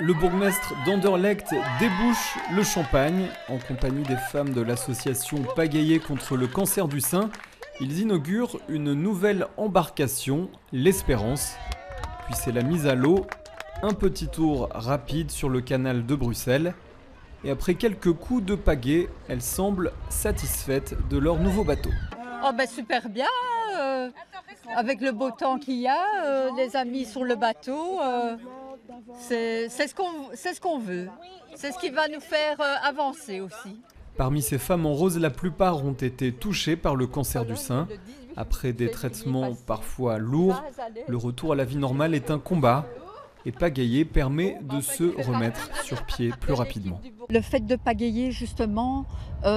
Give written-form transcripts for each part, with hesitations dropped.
Le bourgmestre d'Anderlecht débouche le champagne. En compagnie des femmes de l'association Pagayer contre le cancer du sein, ils inaugurent une nouvelle embarcation, l'Espérance. Puis c'est la mise à l'eau, un petit tour rapide sur le canal de Bruxelles. Et après quelques coups de pagaie, elles semblent satisfaites de leur nouveau bateau. Oh ben super bien, avec le beau temps qu'il y a, les amis sur le bateau, c'est ce qu'on veut. C'est ce qui va nous faire avancer aussi. Parmi ces femmes en rose, la plupart ont été touchées par le cancer du sein. Après des traitements parfois lourds, le retour à la vie normale est un combat. Et Pagayer permet de se remettre sur pied plus rapidement. Le fait de pagayer justement,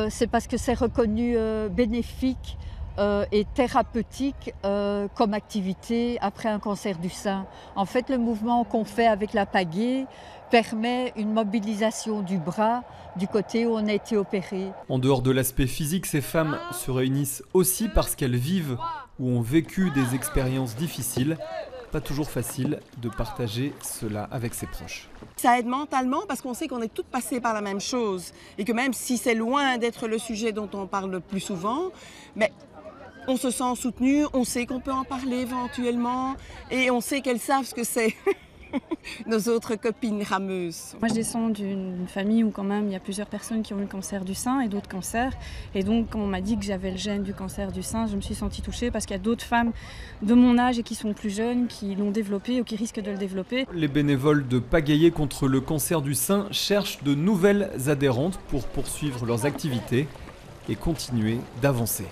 c'est parce que c'est reconnu bénéfique et thérapeutique comme activité après un cancer du sein. En fait, le mouvement qu'on fait avec la pagaie permet une mobilisation du bras du côté où on a été opéré. En dehors de l'aspect physique, ces femmes se réunissent aussi parce qu'elles vivent ou ont vécu des expériences difficiles. Pas toujours facile de partager cela avec ses proches. Ça aide mentalement parce qu'on sait qu'on est toutes passées par la même chose et que même si c'est loin d'être le sujet dont on parle le plus souvent, mais on se sent soutenu, on sait qu'on peut en parler éventuellement et on sait qu'elles savent ce que c'est. Nos autres copines rameuses. Moi je descends d'une famille où quand même il y a plusieurs personnes qui ont eu le cancer du sein et d'autres cancers. Et donc quand on m'a dit que j'avais le gène du cancer du sein, je me suis sentie touchée parce qu'il y a d'autres femmes de mon âge et qui sont plus jeunes qui l'ont développé ou qui risquent de le développer. Les bénévoles de Pagayer contre le cancer du sein cherchent de nouvelles adhérentes pour poursuivre leurs activités et continuer d'avancer.